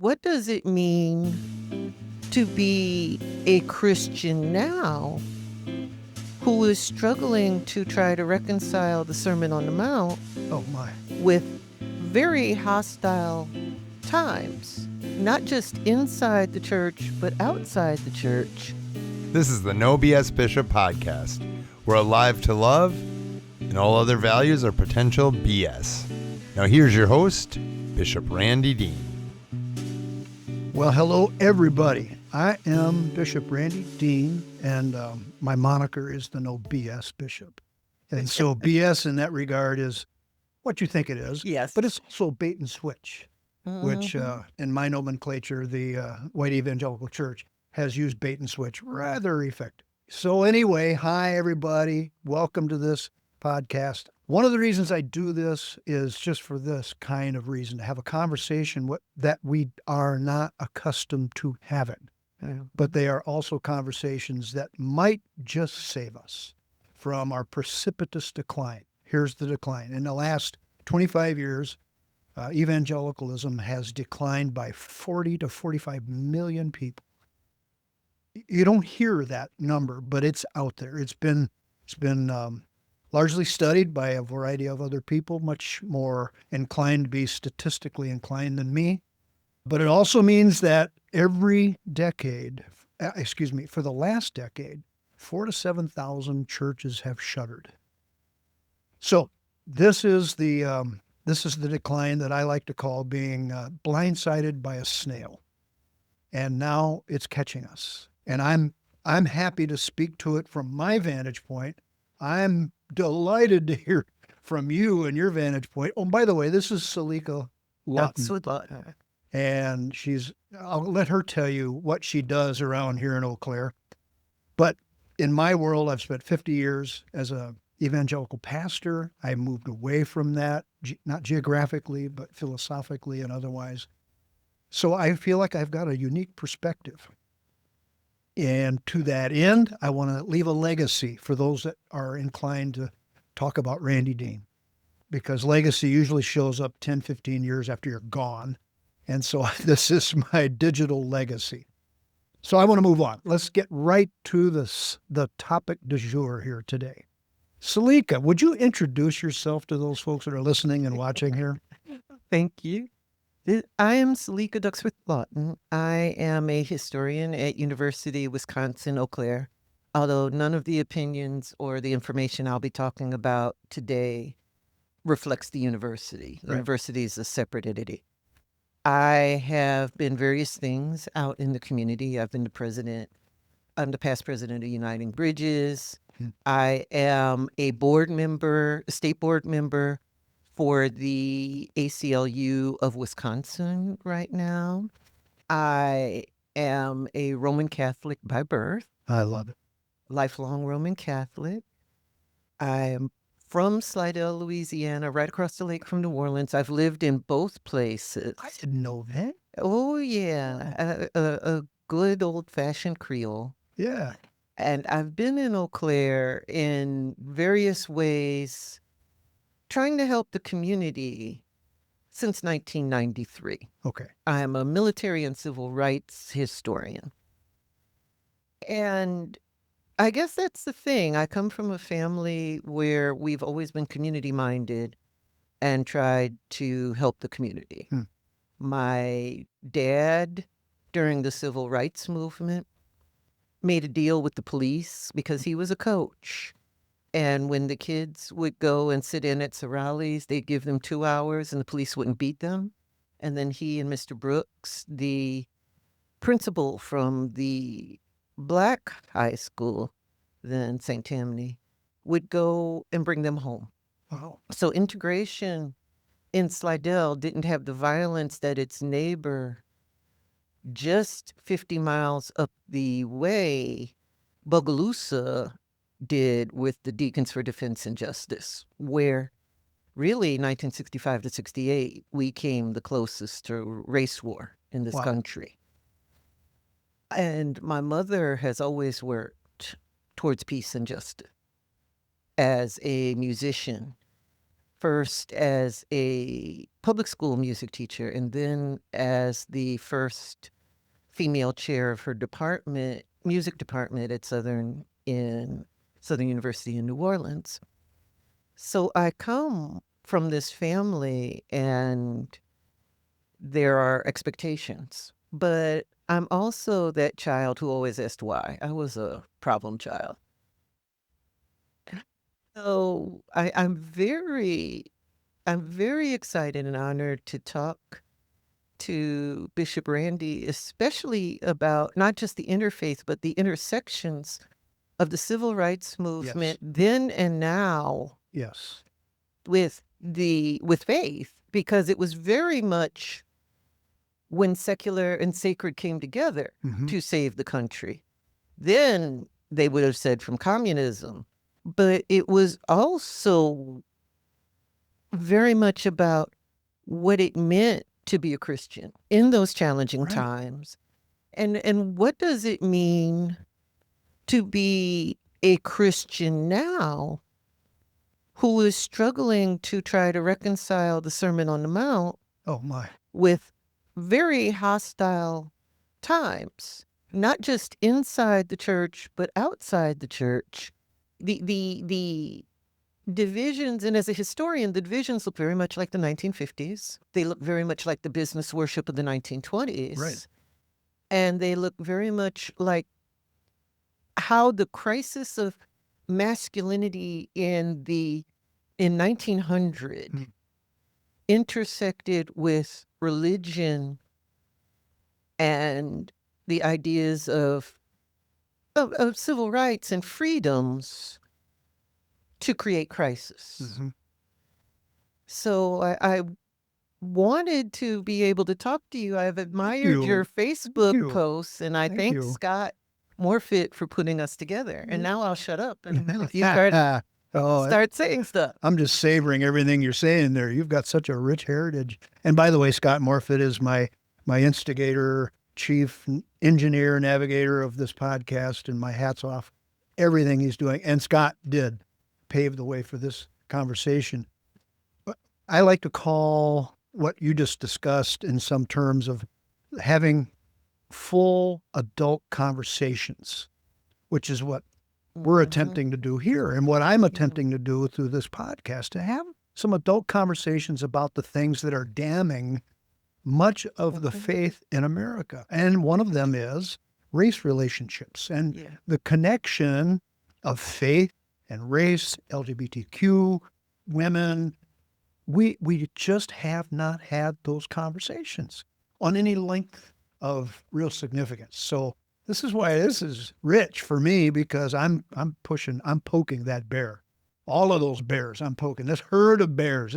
what does it mean to be a Christian now who is struggling to try to reconcile the Sermon on the Mount with very hostile times, not just inside the church, but outside the church? This is the No BS Bishop podcast. We're alive to love, and all other values are potential BS. Now here's your host, Bishop Randy Dean. Well, hello, everybody. I am Bishop Randy Dean, and my moniker is the No BS Bishop. And so BS in that regard is what you think it is. Yes. But it's also bait and switch, which in my nomenclature, the white evangelical church has used bait and switch rather effective. So anyway, hi, everybody. Welcome to this podcast. One of the reasons I do this is just for this kind of reason, to have a conversation that we are not accustomed to having. But they are also conversations that might just save us from our precipitous decline. Here's the decline. In the last 25 years, evangelicalism has declined by 40 to 45 million people. You don't hear that number, but it's out there. It's been largely studied by a variety of other people, much more inclined to be statistically inclined than me. But it also means that every decade, for the last decade, 4,000 to 7,000 churches have shuttered. So this is the decline that I like to call being blindsided by a snail, and now it's catching us. And I'm happy to speak to it from my vantage point. I'm delighted to hear from you and your vantage point. Oh, by the way, this is Selika Ducksworth-Lawton. And I'll let her tell you what she does around here in Eau Claire. But in my world, I've spent 50 years as an evangelical pastor. I moved away from that, not geographically, but philosophically and otherwise. So I feel like I've got a unique perspective. And to that end, I want to leave a legacy for those that are inclined to talk about Randy Dean, because legacy usually shows up 10, 15 years after you're gone. And so this is my digital legacy. So I want to move on. Let's get right to the topic du jour here today. Selika, would you introduce yourself to those folks that are listening and watching here? Thank you. I am Selika Ducksworth-Lawton. I am a historian at University of Wisconsin, Eau Claire, although none of the opinions or the information I'll be talking about today reflects the university. The university is a separate entity. I have been various things out in the community. I've been the president. I'm the past president of Uniting Bridges. I am a state board member for the ACLU of Wisconsin right now. I am a Roman Catholic by birth. I love it. Lifelong Roman Catholic. I am from Slidell, Louisiana, right across the lake from New Orleans. I've lived in both places. I didn't know that. Oh, yeah. A good old-fashioned Creole. Yeah. And I've been in Eau Claire in various ways, trying to help the community since 1993. Okay. I am a military and civil rights historian. And I guess that's the thing. I come from a family where we've always been community-minded and tried to help the community. My dad, during the civil rights movement, made a deal with the police because he was a coach. And when the kids would go and sit in at Sorales, they'd give them 2 hours and the police wouldn't beat them. And then he and Mr. Brooks, the principal from the black high school, then St. Tammany, would go and bring them home. Wow. So integration in Slidell didn't have the violence that its neighbor just 50 miles up the way, Bogalusa, did with the Deacons for Defense and Justice, where really 1965 to 68, we came the closest to race war in this country. And my mother has always worked towards peace and justice as a musician. first as a public school music teacher and then as the first female chair of her music department at Southern University in New Orleans. So I come from this family and there are expectations, but I'm also that child who always asked why. I was a problem child. So I'm very excited and honored to talk to Bishop Randy, especially about not just the interfaith, but the intersections of the civil rights movement then and now. Yes. With faith, because it was very much when secular and sacred came together to save the country. Then they would have said from communism, but it was also very much about what it meant to be a Christian in those challenging times. And what does it mean to be a Christian now who is struggling to try to reconcile the Sermon on the Mount with very hostile times, not just inside the church, but outside the church. The divisions, and as a historian, the divisions look very much like the 1950s. They look very much like the business worship of the 1920s. Right. And they look very much like how the crisis of masculinity in 1900 intersected with religion and the ideas of civil rights and freedoms to create crisis. So I wanted to be able to talk to you. I've admired your Facebook posts, and I thank Scott Morfitt for putting us together. And now I'll shut up and you start saying stuff. I'm just savoring everything you're saying there. You've got such a rich heritage. And by the way, Scott Morfitt is my instigator, chief engineer, navigator of this podcast, and my hat's off everything he's doing. And Scott did pave the way for this conversation. But I like to call what you just discussed in some terms of having full adult conversations, which is what we're attempting to do here and what I'm attempting to do through this podcast, to have some adult conversations about the things that are damning much of the faith in America. And one of them is race relationships and the connection of faith and race, LGBTQ, women. We just have not had those conversations on any length of real significance. So this is why this is rich for me, because I'm poking that bear. All of those bears I'm poking. This herd of bears.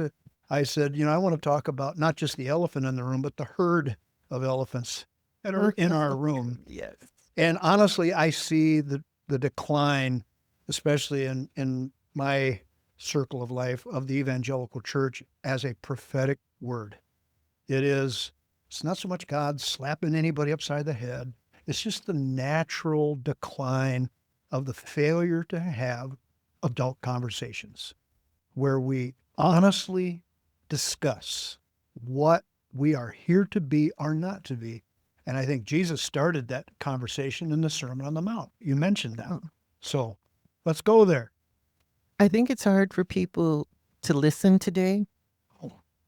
I said, I want to talk about not just the elephant in the room, but the herd of elephants that are in our room. Yes. And honestly, I see the decline, especially in my circle of life, of the evangelical church as a prophetic word. It's not so much God slapping anybody upside the head. It's just the natural decline of the failure to have adult conversations where we honestly discuss what we are here to be or not to be. And I think Jesus started that conversation in the Sermon on the Mount. You mentioned that. So let's go there. I think it's hard for people to listen today.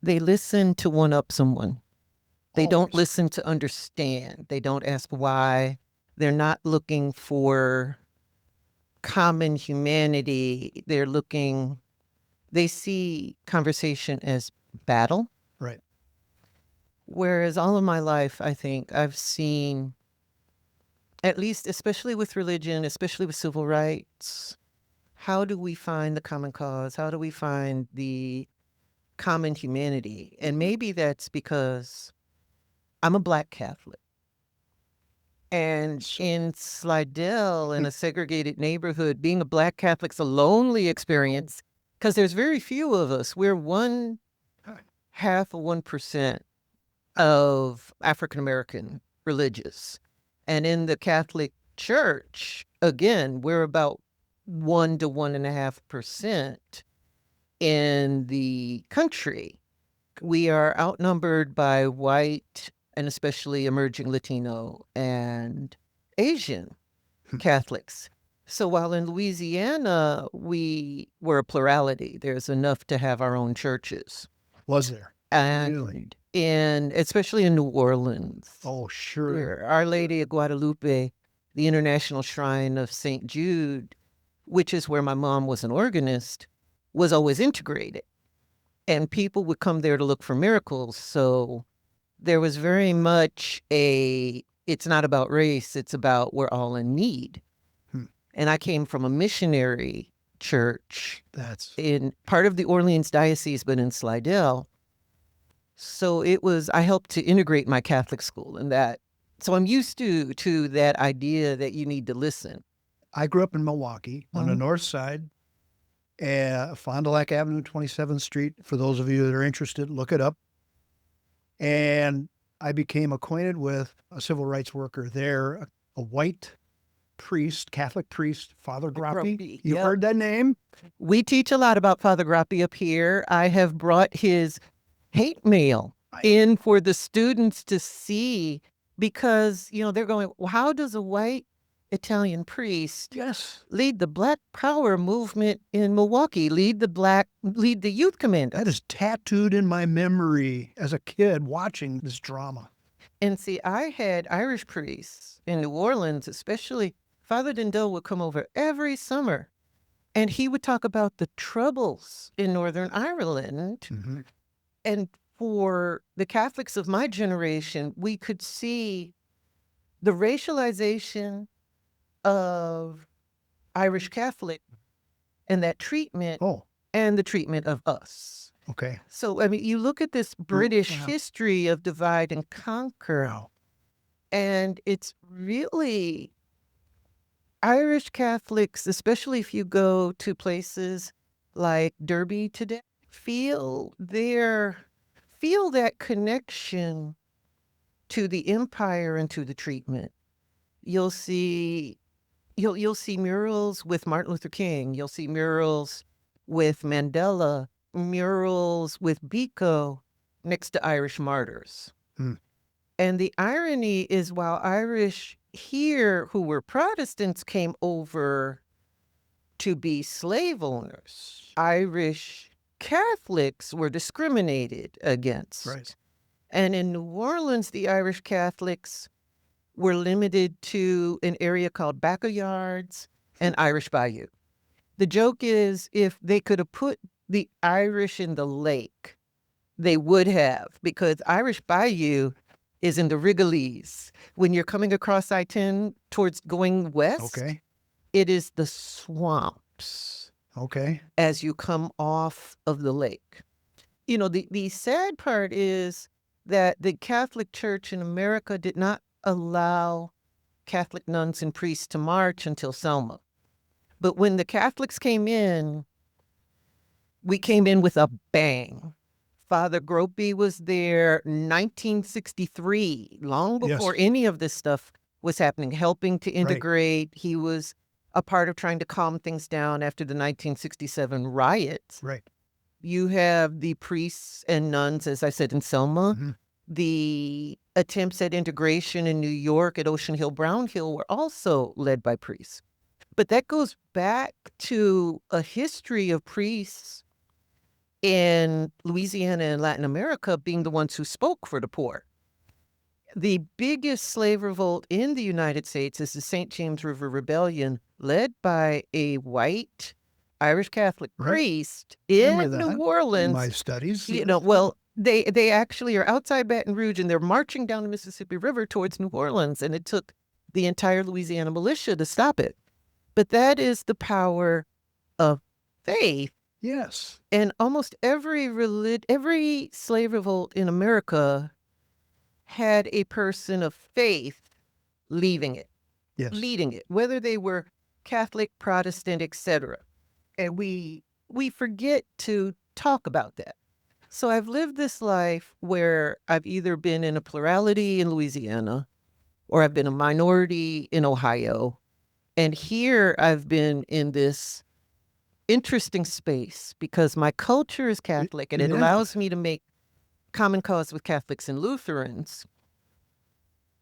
They listen to one-up someone. They don't listen to understand. They don't ask why. They're not looking for common humanity. They see conversation as battle. Right. Whereas all of my life, I think I've seen, at least, especially with religion, especially with civil rights, how do we find the common cause? How do we find the common humanity? And maybe that's because I'm a Black Catholic. And in Slidell, in a segregated neighborhood, being a Black Catholic's a lonely experience because there's very few of us. We're 0.5% of African-American religious. And in the Catholic Church, again, we're about 1 to 1.5%. in the country, we are outnumbered by white and especially emerging Latino and Asian Catholics. So while in Louisiana, we were a plurality, there's enough to have our own churches. Was there? And Really? especially in New Orleans, Oh, sure. Our Lady of Guadalupe, the International Shrine of St. Jude, which is where my mom was an organist, was always integrated. And people would come there to look for miracles. So there was very much it's not about race, it's about we're all in need. And I came from a missionary church in part of the Orleans Diocese, but in Slidell. So I helped to integrate my Catholic school in that. So I'm used to that idea that you need to listen. I grew up in Milwaukee on the north side, Fond du Lac Avenue, 27th Street. For those of you that are interested, look it up. And I became acquainted with a civil rights worker there, a white priest, Catholic priest, Father Grappi. You heard that name? We teach a lot about Father Grappi up here. I have brought his hate mail in for the students to see because, they're going, well, how does a white Italian priest lead the Black Power movement in Milwaukee, lead the youth command? That is tattooed in my memory as a kid watching this drama. And see, I had Irish priests in New Orleans, especially Father Dindel would come over every summer and he would talk about the troubles in Northern Ireland. And for the Catholics of my generation, we could see the racialization of Irish Catholic and that treatment and the treatment of us. Okay. So, you look at this British history of divide and conquer, and it's really Irish Catholics, especially if you go to places like Derby today, feel that connection to the empire and to the treatment. You'll see murals with Martin Luther King. You'll see murals with Mandela, murals with Biko next to Irish martyrs. And the irony is while Irish here who were Protestants came over to be slave owners, Irish Catholics were discriminated against. Right. And in New Orleans, the Irish Catholics were limited to an area called Backyards and Irish Bayou. The joke is if they could have put the Irish in the lake, they would have, because Irish Bayou is in the Wrigley's. When you're coming across I-10 towards going west, it is the swamps. As you come off of the lake. The sad part is that the Catholic Church in America did not allow Catholic nuns and priests to march until Selma. But when the Catholics came in, we came in with a bang. Father Gropey was there 1963, long before any of this stuff was happening, helping to integrate. He was a part of trying to calm things down after the 1967 riots. You have the priests and nuns, as I said, in Selma. The attempts at integration in New York at Ocean Hill, Brown Hill were also led by priests. But that goes back to a history of priests in Louisiana and Latin America being the ones who spoke for the poor. The biggest slave revolt in the United States is the St. James River Rebellion, led by a white Irish Catholic priest in New Orleans. My studies. They actually are outside Baton Rouge and they're marching down the Mississippi River towards New Orleans, and it took the entire Louisiana militia to stop it. But that is the power of faith. Yes. And almost every slave revolt in America had a person of faith leading it, whether they were Catholic, Protestant, etc. And we forget to talk about that. So I've lived this life where I've either been in a plurality in Louisiana or I've been a minority in Ohio. And here I've been in this interesting space because my culture is Catholic and it allows me to make common cause with Catholics and Lutherans,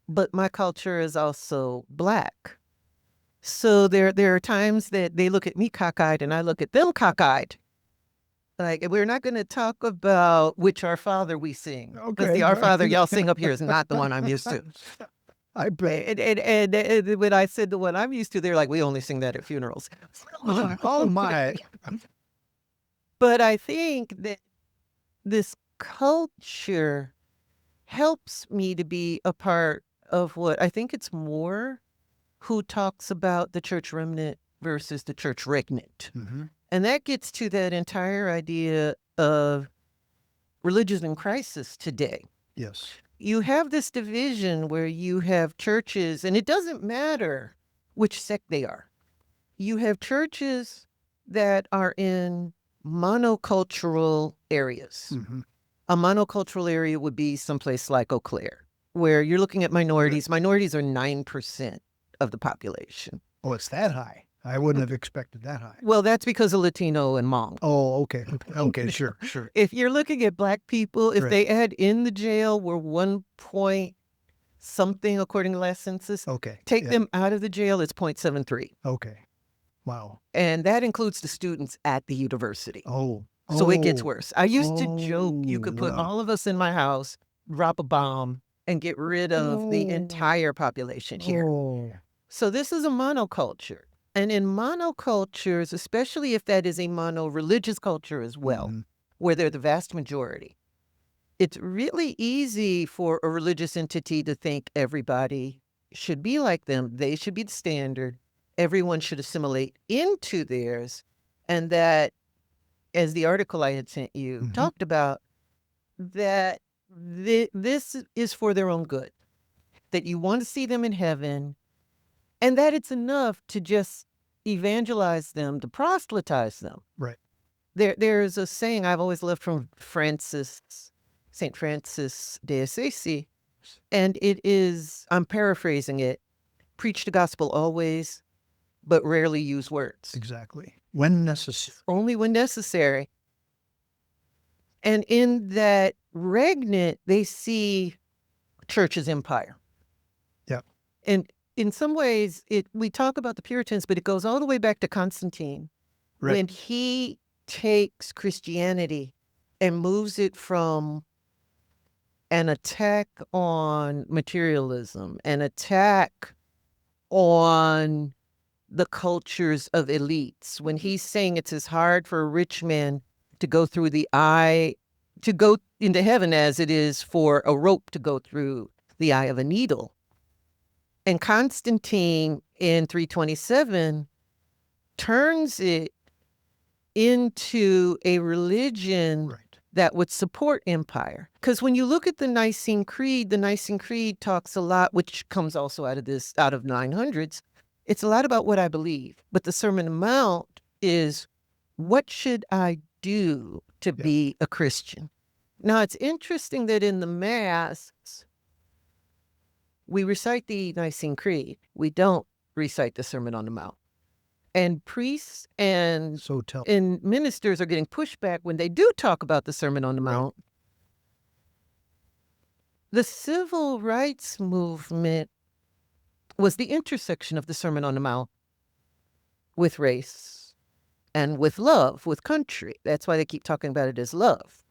but my culture is also Black. So there are times that they look at me cockeyed and I look at them cockeyed. Like, we're not going to talk about which Our Father we sing. Because Okay. the Our Father y'all sing up here is not the one I'm used to. I bet. And when I said the one I'm used to, they're like, we only sing that at funerals. Oh, my. But I think that this culture helps me to be a part of what I think it's more who talks about the church remnant versus the church regnant. Mm-hmm. And that gets to that entire idea of religion in crisis today. Yes. You have this division where you have churches, and it doesn't matter which sect they are. You have churches that are in monocultural areas. Mm-hmm. A monocultural area would be someplace like Eau Claire, where you're looking at minorities. Minorities are 9% of the population. Oh, it's that high. I wouldn't have expected that high. Well, that's because of Latino and Hmong. Oh, okay. Okay, sure. If you're looking at Black people, if they add in the jail, we're 1 point something according to last census. Okay. Take them out of the jail, it's 0.73. Okay. Wow. And that includes the students at the university. Oh. So it gets worse. I used to joke you could put wow. all of us in my house, drop a bomb, and get rid of the entire population here. Oh. So this is a monoculture. And in monocultures, especially if that is a mono-religious culture as well, where they're the vast majority, it's really easy for a religious entity to think everybody should be like them. They should be the standard. Everyone should assimilate into theirs. And that, as the article I had sent you talked about, that this is for their own good, that you want to see them in heaven, and that it's enough to just evangelize them, to proselytize them. Right. There's a saying I've always loved from St. Francis de Assisi, and it is, I'm paraphrasing it, preach the gospel always, but rarely use words. Exactly. When necessary. Only when necessary. And in that regnant, they see church as empire. Yeah. And in some ways, we talk about the Puritans, but it goes all the way back to Constantine. Right. When he takes Christianity and moves it from an attack on materialism, an attack on the cultures of elites, when he's saying it's as hard for a rich man to go through the eye, to go into heaven as it is for a rope to go through the eye of a needle. And Constantine in 327 turns it into a religion that would support empire. Because when you look at the Nicene Creed talks a lot, which comes also out of 900s, it's a lot about what I believe. But the Sermon on the Mount is, what should I do to be a Christian? Now, it's interesting that in the Mass, we recite the Nicene Creed. We don't recite the Sermon on the Mount. And priests and ministers are getting pushback when they do talk about the Sermon on the Mount. The civil rights movement was the intersection of the Sermon on the Mount with race and with love, with country. That's why they keep talking about it as love.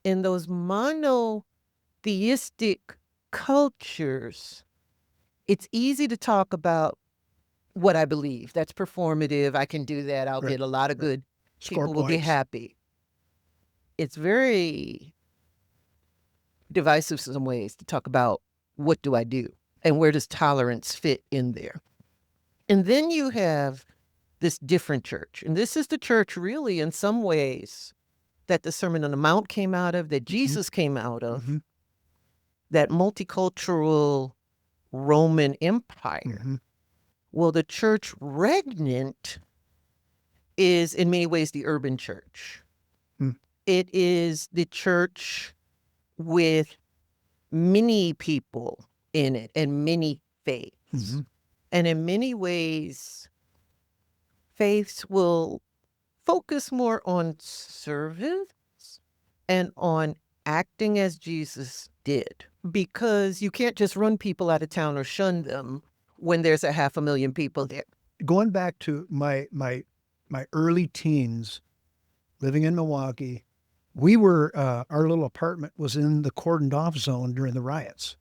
In those monotheistic cultures, it's easy to talk about what I believe. That's performative. I can do that. I'll get a lot of good. People will be happy. It's very divisive in some ways to talk about what do I do and where does tolerance fit in there. And then you have this different church. And this is the church really in some ways that the Sermon on the Mount came out of, that Jesus came out of, that multicultural Roman Empire. Well, the church regnant is in many ways the urban church. It is the church with many people in it and many faiths. And in many ways, faiths will focus more on service and on acting as Jesus did, because you can't just run people out of town or shun them when there's 500,000 people there. Going back to my early teens, living in Milwaukee, we were our little apartment was in the cordoned off zone during the riots,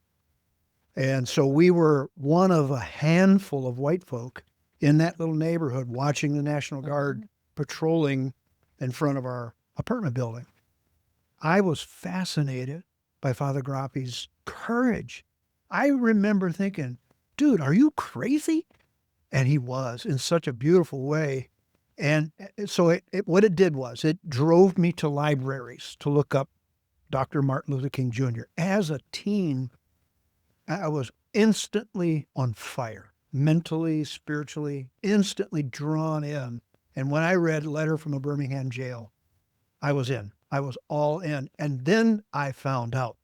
and so we were one of a handful of white folk in that little neighborhood watching the National Guard patrolling in front of our apartment building. I was fascinated by Father Grappi's courage. I remember thinking, dude, are you crazy? And he was, in such a beautiful way. And so what it did was it drove me to libraries to look up Dr. Martin Luther King Jr. As a teen, I was instantly on fire, mentally, spiritually, instantly drawn in. And when I read Letter from a Birmingham Jail, I was in. I was all in. And then I found out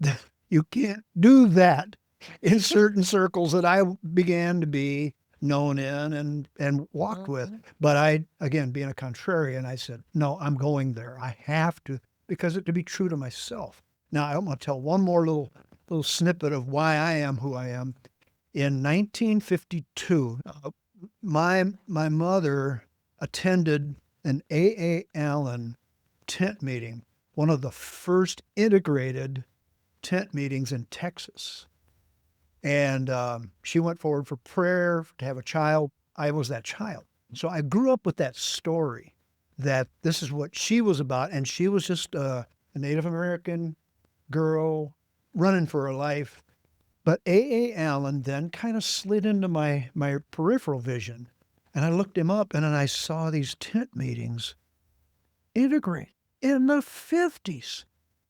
that you can't do that in certain circles that I began to be known in and walked with. But I, again, being a contrarian, I said, no, I'm going there. I have to, because to be true to myself. Now, I'm going to tell one more little snippet of why I am who I am. In 1952, my mother attended an A.A. Allen tent meeting, one of the first integrated tent meetings in Texas. And she went forward for prayer to have a child. I was that child. So I grew up with that story that this is what she was about. And she was just a Native American girl running for her life. But A.A. Allen then kind of slid into my peripheral vision. And I looked him up and then I saw these tent meetings integrate in the 50s,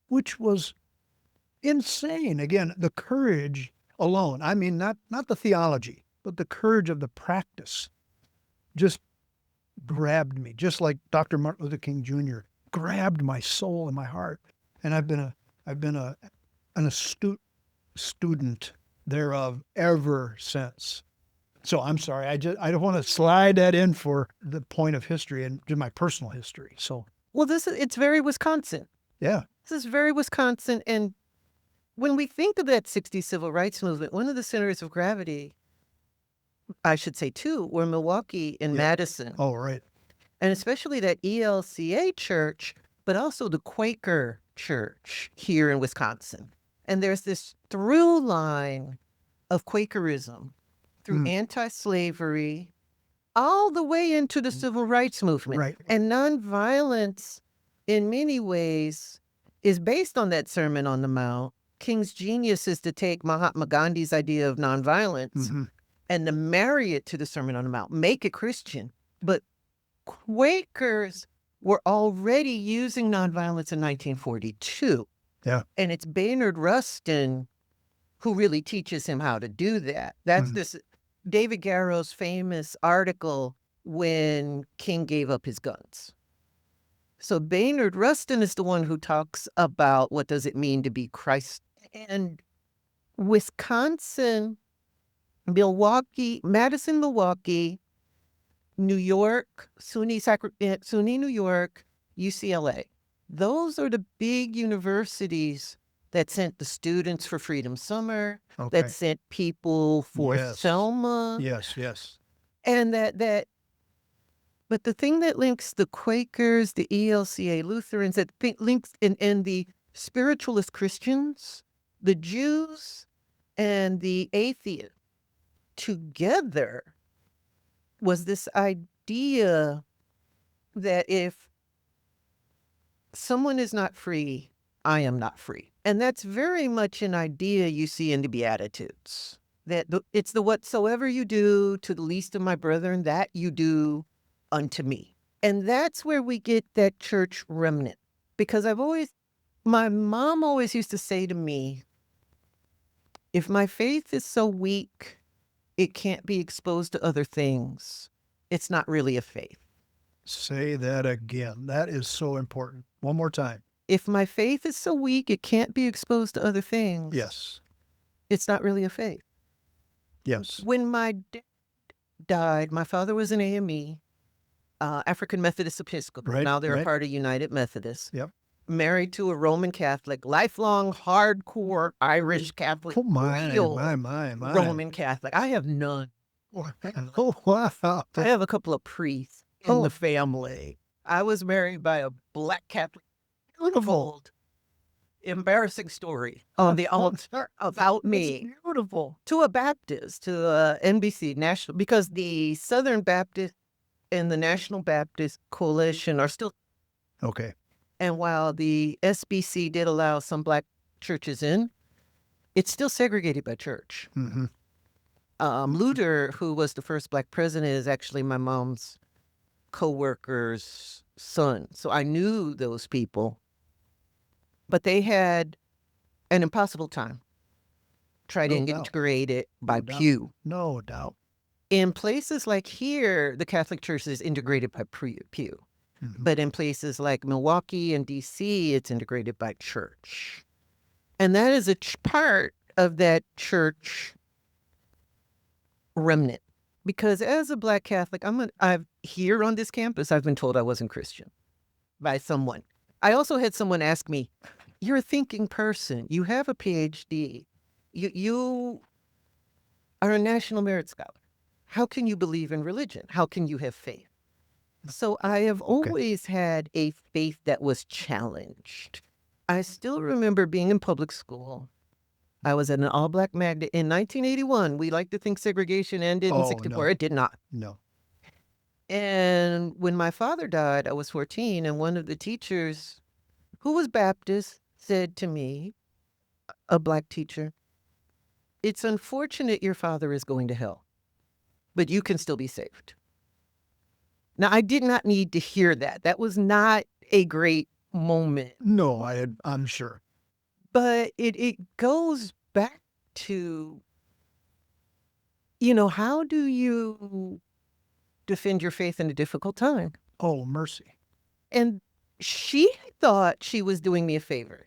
which was insane. Again, the courage alone. I mean, not the theology, but the courage of the practice just grabbed me, just like Dr. Martin Luther King Jr. grabbed my soul and my heart. And I've been an astute student thereof ever since. So I'm sorry, I don't want to slide that in for the point of history and do my personal history. So well, it's very Wisconsin. Yeah. This is very Wisconsin. And when we think of that 60s civil rights movement, one of the centers of gravity, I should say two, were Milwaukee and Madison. Oh, right. And especially that ELCA church, but also the Quaker church here in Wisconsin. And there's this through line of Quakerism through anti-slavery all the way into the civil rights movement. Right. And nonviolence, in many ways, is based on that Sermon on the Mount. King's genius is to take Mahatma Gandhi's idea of nonviolence and to marry it to the Sermon on the Mount, make it Christian. But Quakers were already using nonviolence in 1942. Yeah. And it's Baynard Rustin who really teaches him how to do that. That's this David Garrow's famous article when King gave up his guns. So Baynard Rustin is the one who talks about what does it mean to be Christ. And Wisconsin, Milwaukee, Madison, Milwaukee, New York, SUNY New York, UCLA. Those are the big universities that sent the students for Freedom Summer, that sent people for Selma. Yes. And but the thing that links the Quakers, the ELCA Lutherans, that links and the spiritualist Christians, the Jews, and the atheists together was this idea that if someone is not free, I am not free. And that's very much an idea you see in the Beatitudes. That it's the whatsoever you do to the least of my brethren, that you do unto me. And that's where we get that church remnant. Because my mom always used to say to me, if my faith is so weak, it can't be exposed to other things, it's not really a faith. Say that again. That is so important. One more time. If my faith is so weak, it can't be exposed to other things. Yes. It's not really a faith. Yes. When my dad died, my father was an AME. African Methodist Episcopal. Right, Now they're a right. part of United Methodist. Yep. Married to a Roman Catholic, lifelong, hardcore Irish Catholic, Oh, my, real my. Roman Catholic. I have none. Oh, wow. I have a couple of priests in the family. I was married by a black Catholic. Beautiful. Embarrassing story on the altar about me. Beautiful. To a Baptist, to NBC National, because the Southern Baptist and the National Baptist Coalition are still. Okay. And while the SBC did allow some black churches in, it's still segregated by church. Mm-hmm. Luther, who was the first black president, is actually my mom's co-worker's son. So I knew those people. But they had an impossible time trying to integrate it by pew. No doubt. In places like here, the Catholic Church is integrated by pew. Mm-hmm. But in places like Milwaukee and D.C., it's integrated by church. And that is a part of that church remnant. Because as a black Catholic, I've here on this campus, I've been told I wasn't Christian by someone. I also had someone ask me, "You're a thinking person. You have a PhD. You are a National Merit Scholar. How can you believe in religion? How can you have faith?" So I have always had a faith that was challenged. I still remember being in public school. I was at an all-black magnet in 1981. We like to think segregation ended in 1964. No. It did not. No. And when my father died, I was 14, and one of the teachers, who was Baptist, said to me, a black teacher, "It's unfortunate your father is going to hell, but you can still be saved." Now, I did not need to hear that. That was not a great moment. No, I'm sure. But it goes back to, how do you defend your faith in a difficult time? Oh, mercy. And she thought she was doing me a favor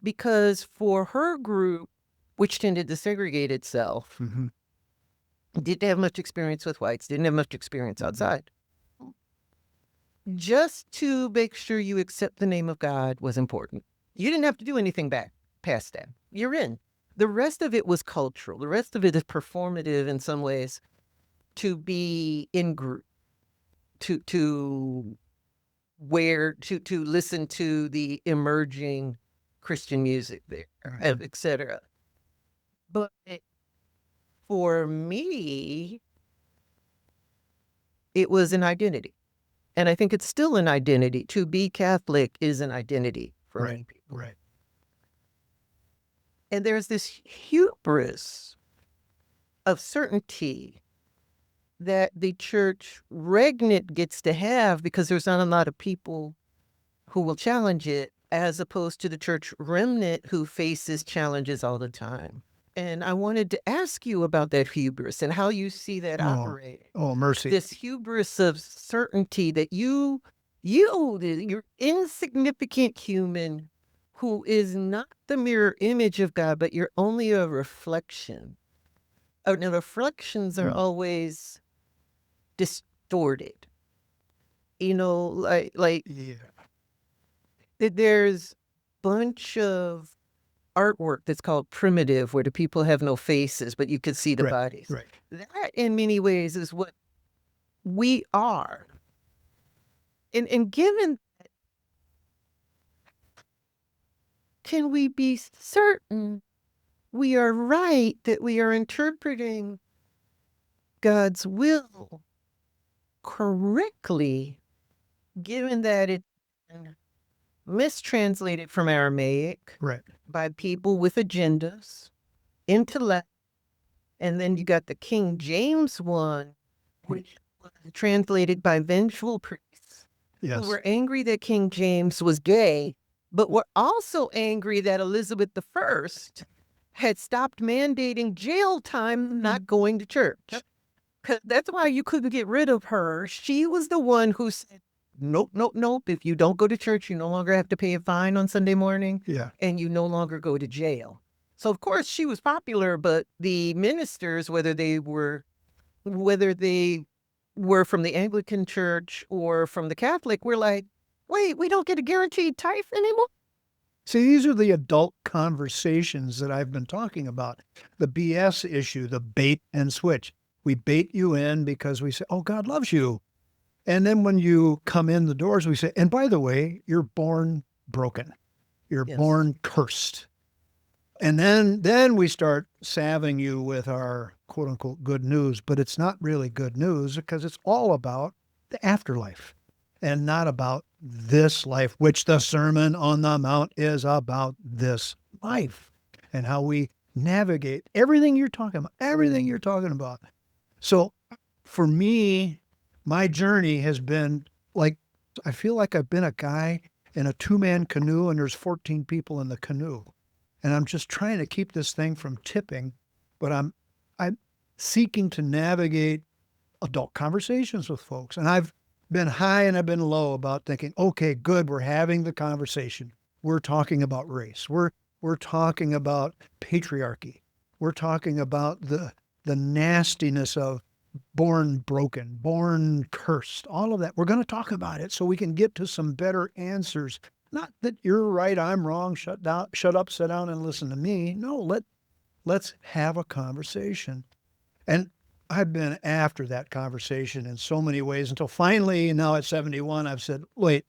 because for her group, which tended to segregate itself, mm-hmm. didn't have much experience with whites, didn't have much experience outside. Just to make sure you accept the name of God was important. You didn't have to do anything back past that. You're in. The rest of it was cultural. The rest of it is performative in some ways to be in group, to listen to the emerging Christian music there, et cetera. But for me, it was an identity. And I think it's still an identity. To be Catholic is an identity for many people. Right. And there's this hubris of certainty that the church regnant gets to have because there's not a lot of people who will challenge it, as opposed to the church remnant who faces challenges all the time. And I wanted to ask you about that hubris and how you see that operate. Oh, mercy. This hubris of certainty that you're insignificant human who is not the mirror image of God, but you're only a reflection. And the reflections are always distorted. There's a bunch of artwork that's called primitive, where the people have no faces, but you can see the bodies. Right. That, in many ways, is what we are. And given that, can we be certain we are right, that we are interpreting God's will correctly, given that it's mistranslated from Aramaic by people with agendas, intellect, and then you got the King James one, which was translated by vengeful priests who were angry that King James was gay, but were also angry that Elizabeth I had stopped mandating jail time, not going to church. Because that's why you couldn't get rid of her. She was the one who said, nope. If you don't go to church, you no longer have to pay a fine on Sunday morning. Yeah. And you no longer go to jail. So, of course, she was popular, but the ministers, whether they we're from the Anglican Church or from the Catholic, we're like, wait, we don't get a guaranteed tithe anymore? See, these are the adult conversations that I've been talking about. The BS issue, the bait and switch. We bait you in because we say, oh, God loves you. And then when you come in the doors, we say, and by the way, you're born broken. You're Yes. born cursed. And then we start salving you with our quote unquote good news, but it's not really good news because it's all about the afterlife and not about this life, which the Sermon on the Mount is about this life and how we navigate everything you're talking about, So for me, my journey has been like, I feel like I've been a guy in a 2-man canoe and there's 14 people in the canoe. And I'm just trying to keep this thing from tipping, but I'm seeking to navigate adult conversations with folks. And I've been high and I've been low about thinking, okay, good, we're having the conversation. We're talking about race. We're talking about patriarchy. We're talking about the nastiness of born broken, born cursed, all of that. We're going to talk about it so we can get to some better answers. Not that you're right, I'm wrong, shut up, sit down and listen to me. No, let's have a conversation. And I've been after that conversation in so many ways until finally, now at 71, I've said, wait,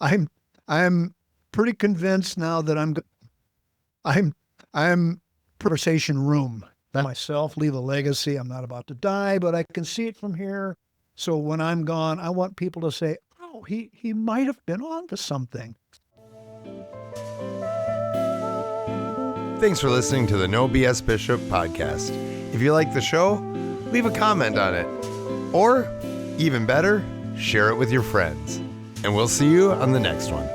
I'm pretty convinced now that I'm conversation room. That myself leave a legacy. I'm not about to die, but I can see it from here. So when I'm gone, I want people to say, oh, he might have been on to something. Thanks for listening to the No BS Bishop podcast. If you like the show, leave a comment on it. Or, even better, share it with your friends. And we'll see you on the next one.